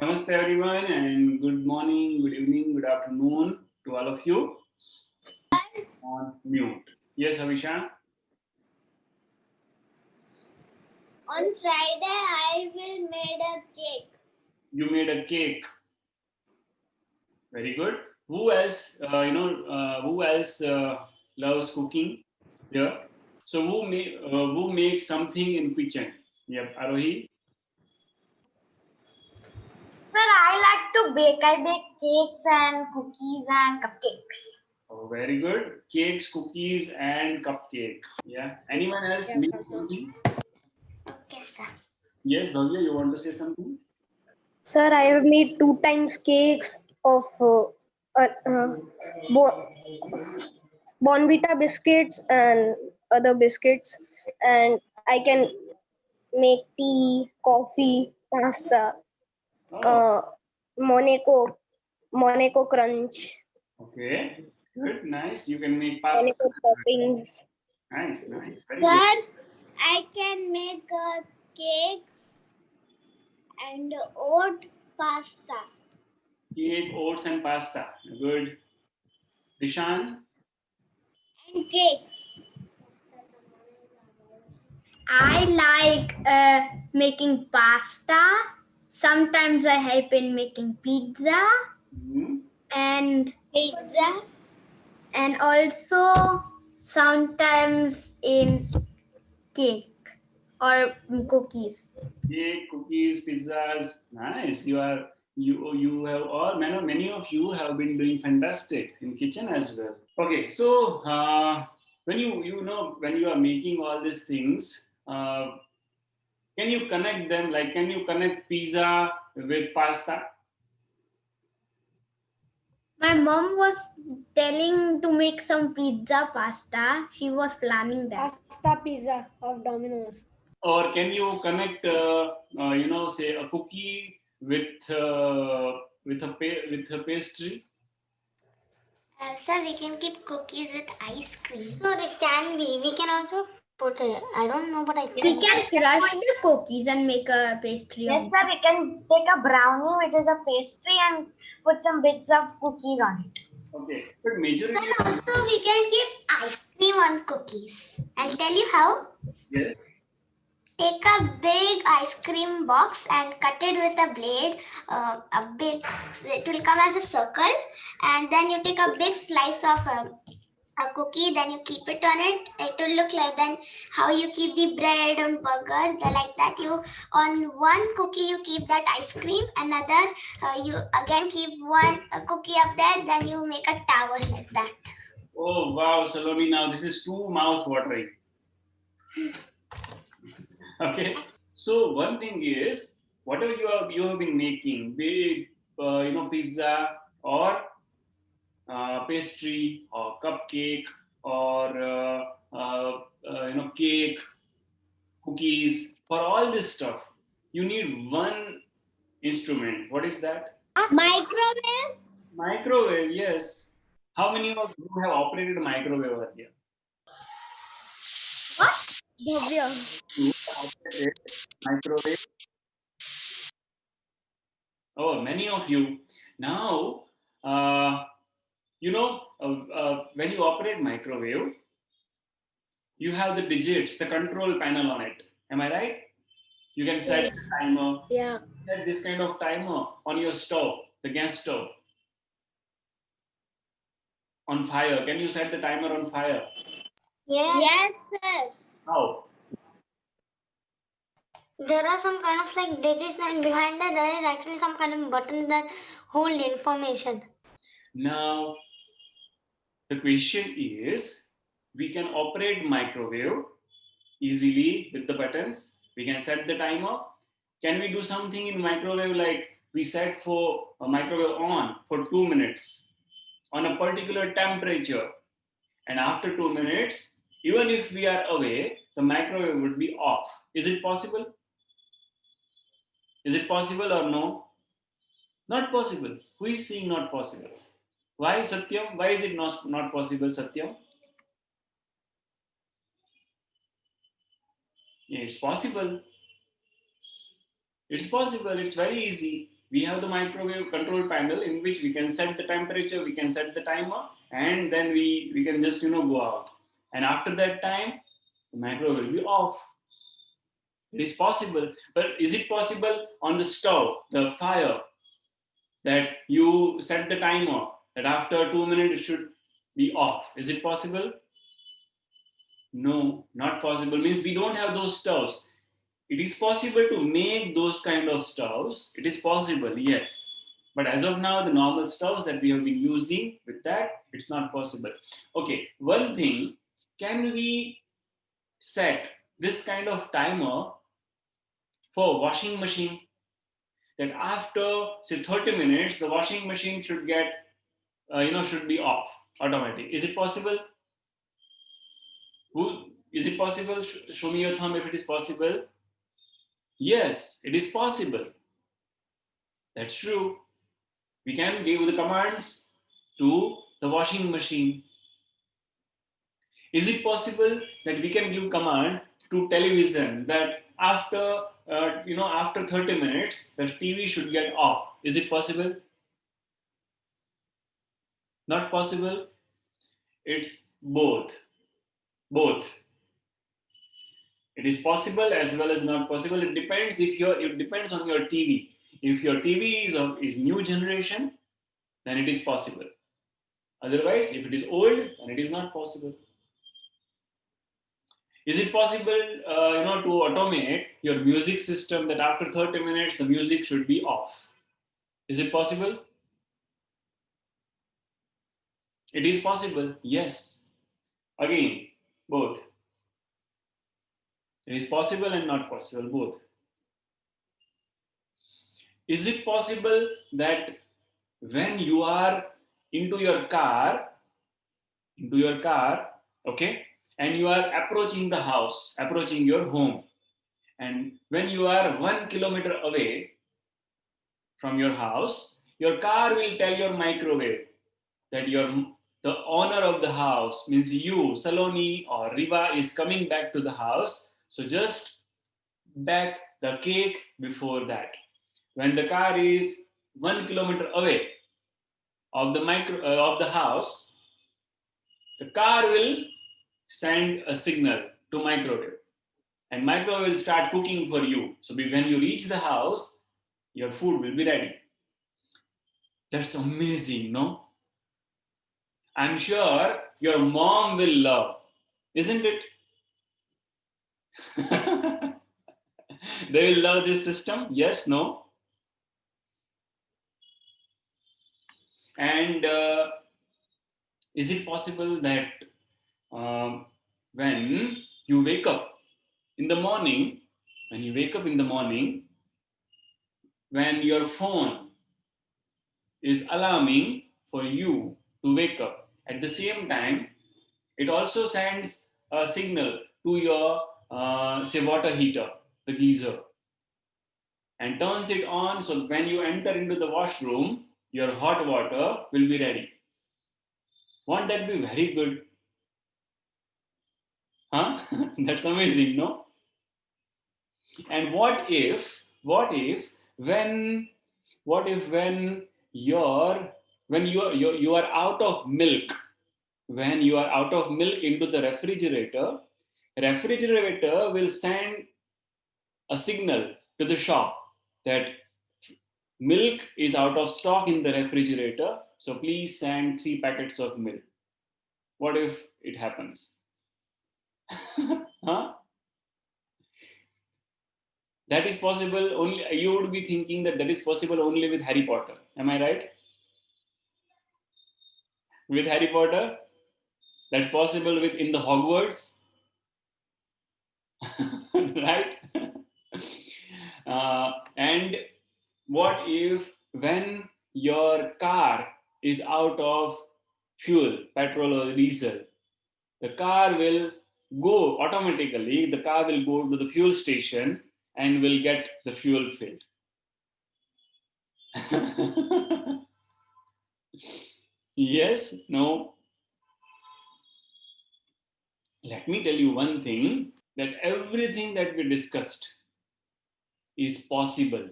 Namaste everyone and good morning, good evening, good afternoon to all of you. On mute. Yes, Havisha? On Friday, I will make a cake. You made a cake. Very good. Who else, who else loves cooking here? So who makes something in kitchen? Yep, Arohi? Sir, I like to bake. I bake cakes and cookies and cupcakes. Oh, very good. Cakes, cookies and cupcake. Yeah. Anyone else make something? Okay, sir. Yes, Bhavya, you want to say something? Sir, I have made 2 times cakes of bo- Bonvita biscuits and other biscuits, and I can make tea, coffee, pasta, Oh, uh, Monaco Crunch, okay. Good, nice. You can make pasta. Monaco toppings. Nice, nice. Very good. Sir, I can make a cake and oat pasta. Cake, oats, and pasta. Good. Dishan? And cake. I like making pasta. Sometimes I help in making pizza and Pizza. also sometimes in cake or cookies. Cake, cookies, pizzas. Nice. You have all many of you have been doing fantastic in kitchen as well. Okay, so when when you are making all these things, can you connect them? Like, can you connect pizza with pasta? My mom was telling to make some pizza pasta. She was planning that. Pasta pizza of Domino's. Or can you connect, say a cookie with a pastry? Sir, we can keep cookies with ice cream. So it can be. We can also put it. I don't know, but I think We can crush the cookies and make a pastry. Yes, sir. We can take a brownie, which is a pastry, and put some bits of cookies on it. Okay, but majority. Then also we can keep ice cream on cookies. I'll tell you how. Yes. Take a big ice cream box and cut it with a blade. It will come as a circle, and then you take a big slice of a cookie. Then you keep it on it. It will look like then how you keep the bread on burger. Like that, you on one cookie you keep that ice cream. Another you again keep one cookie up there. Then you make a tower like that. Oh wow, Saloni, now this is too mouth watering. Okay, so one thing is whatever you have been making, be it pizza or pastry or cupcake or cake, cookies. For all this stuff, you need one instrument. What is that? Microwave. Microwave. Yes. How many of you have operated a microwave earlier? Bhavya. You operated microwave. Oh, many of you. Now, when you operate microwave, you have the digits, the control panel on it. Am I right? You can set Yes. the timer. Yeah. Set this kind of timer on your stove, the gas stove, on fire. Can you set the timer on fire? Yes, sir. How? There are some kind of like digits, and behind that there is actually some kind of button that hold information. Now, the question is, we can operate microwave easily with the buttons. We can set the timer. Can we do something in microwave like we set for a microwave on for 2 minutes on a particular temperature, and after 2 minutes, even if we are away, the microwave would be off. Is it possible? Is it possible or no? Not possible. Who is saying not possible? Why, Satyam? Why is it not possible, Satyam? Yeah, it's possible. It's possible. It's very easy. We have the microwave control panel in which we can set the temperature, we can set the timer, and then we can just go out. And after that time, the microwave will be off. It is possible, but is it possible on the stove, the fire, that you set the timer that after 2 minutes it should be off? Is it possible? No, not possible. Means we don't have those stoves. It is possible to make those kind of stoves. It is possible, yes. But as of now, the normal stoves that we have been using, with that, it's not possible. Okay, one thing, can we set this kind of timer for washing machine, that after say 30 minutes, the washing machine should get, should be off automatic? Is it possible? Who, is it possible? Show me your thumb if it is possible. Yes, it is possible. That's true. We can give the commands to the washing machine. Is it possible that we can give command to television that after after 30 minutes the TV should get off? Is it possible? Not possible. It's both. Both. It is possible as well as not possible. It depends it depends on your TV. If your TV is new generation, then it is possible. Otherwise, if it is old, then it is not possible. Is it possible, to automate your music system that after 30 minutes the music should be off? Is it possible? It is possible. Yes. Again, both. It is possible and not possible, both. Is it possible that when you are into your car, okay, and you are approaching the house, approaching your home, and when you are 1 kilometer away from your house, your car will tell your microwave that the owner of the house, means you, Saloni or Riva, is coming back to the house. So just bake the cake before that. When the car is 1 kilometer away of the house, the car will send a signal to microwave, and microwave will start cooking for you. So when you reach the house, your food will be ready. That's amazing, no? I'm sure your mom will love, isn't it? They will love this system, yes, no? And is it possible that when you wake up in the morning, when your phone is alarming for you to wake up, at the same time, it also sends a signal to your, say, water heater, the geyser, and turns it on, so when you enter into the washroom, your hot water will be ready. Won't that be very good? Huh? That's amazing, no? And what if when you are out of milk, when you are out of milk into the refrigerator will send a signal to the shop that milk is out of stock in the refrigerator, so please send 3 packets of milk. What if it happens? Huh? That is possible only, you would be thinking that is possible only with Harry Potter. Am I right? With Harry Potter? That's possible in the Hogwarts. Right? And what if when your car is out of fuel, petrol or diesel, the car will go automatically, the car will go to the fuel station and will get the fuel filled. Yes, no? Let me tell you one thing, that everything that we discussed is possible.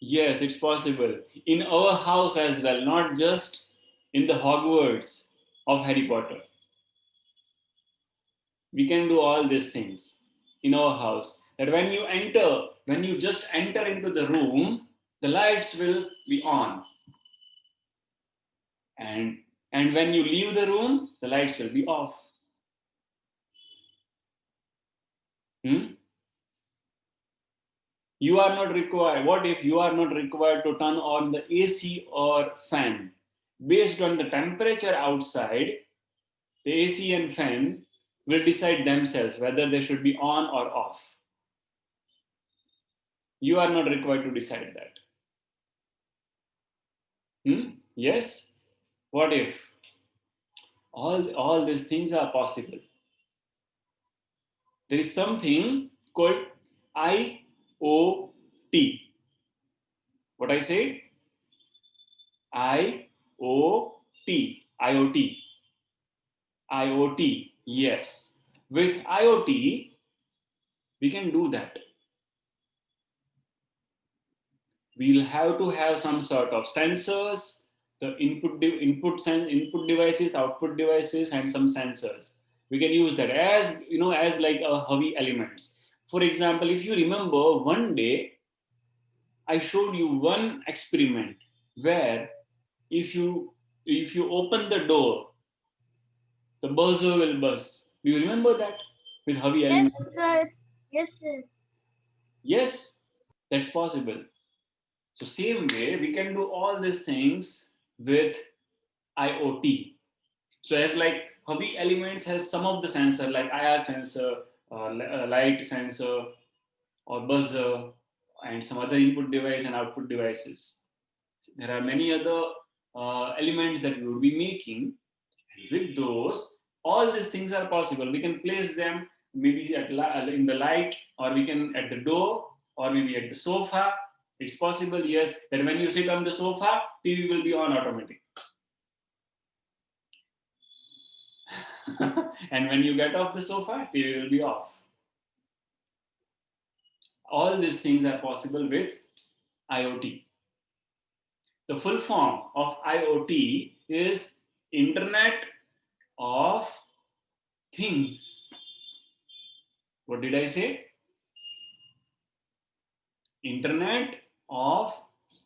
Yes, it's possible. In our house as well, not just in the Hogwarts of Harry Potter. We can do all these things in our house. That when you just enter into the room, the lights will be on. And when you leave the room, the lights will be off. Hmm? You are not required. What if you are not required to turn on the AC or fan? Based on the temperature outside, the AC and fan will decide themselves whether they should be on or off. You are not required to decide that. Yes? What if? All these things are possible. There is something called IoT. What I say? IoT. IoT. IoT. Yes. With IoT, we can do that. We'll have to have some sort of sensors, the input devices, output devices, and some sensors. We can use that as as like a Havi elements. For example, if you remember, one day I showed you one experiment where if you open the door, the buzzer will buzz. Do you remember that with Havi Yes, elements? sir. Yes, sir. Yes, that's possible. So same way, we can do all these things with IoT. So as like Hubby Elements has some of the sensor like IR sensor, light sensor, or buzzer, and some other input device and output devices. There are many other elements that we will be making. And with those, all these things are possible. We can place them maybe in the light, or we can at the door, or maybe at the sofa. It's possible, yes, that when you sit on the sofa, TV will be on automatic. And when you get off the sofa, TV will be off. All these things are possible with IoT. The full form of IoT is Internet of Things. What did I say? Internet of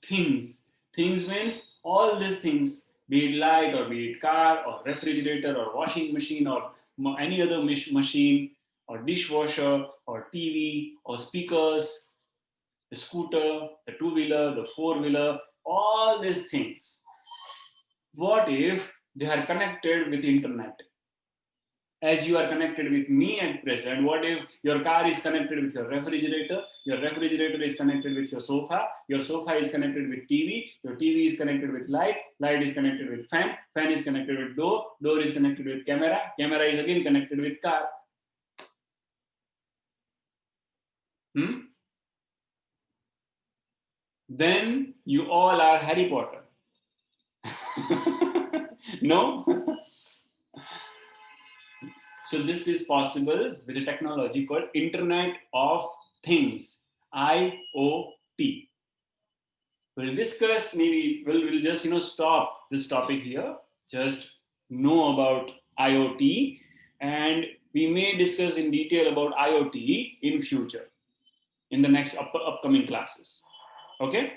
Things. Things means all these things, be it light or be it car or refrigerator or washing machine or any other machine or dishwasher or TV or speakers, the scooter, the two-wheeler, the four-wheeler, all these things. What if they are connected with internet? As you are connected with me at present, what if your car is connected with your refrigerator is connected with your sofa is connected with TV, your TV is connected with light is connected with fan is connected with door is connected with camera is again connected with car. Then you all are Harry Potter. No? So this is possible with a technology called Internet of Things, IoT. We'll discuss, maybe we'll just stop this topic here. Just know about IoT, and we may discuss in detail about IoT in future, in the next upcoming classes. Okay?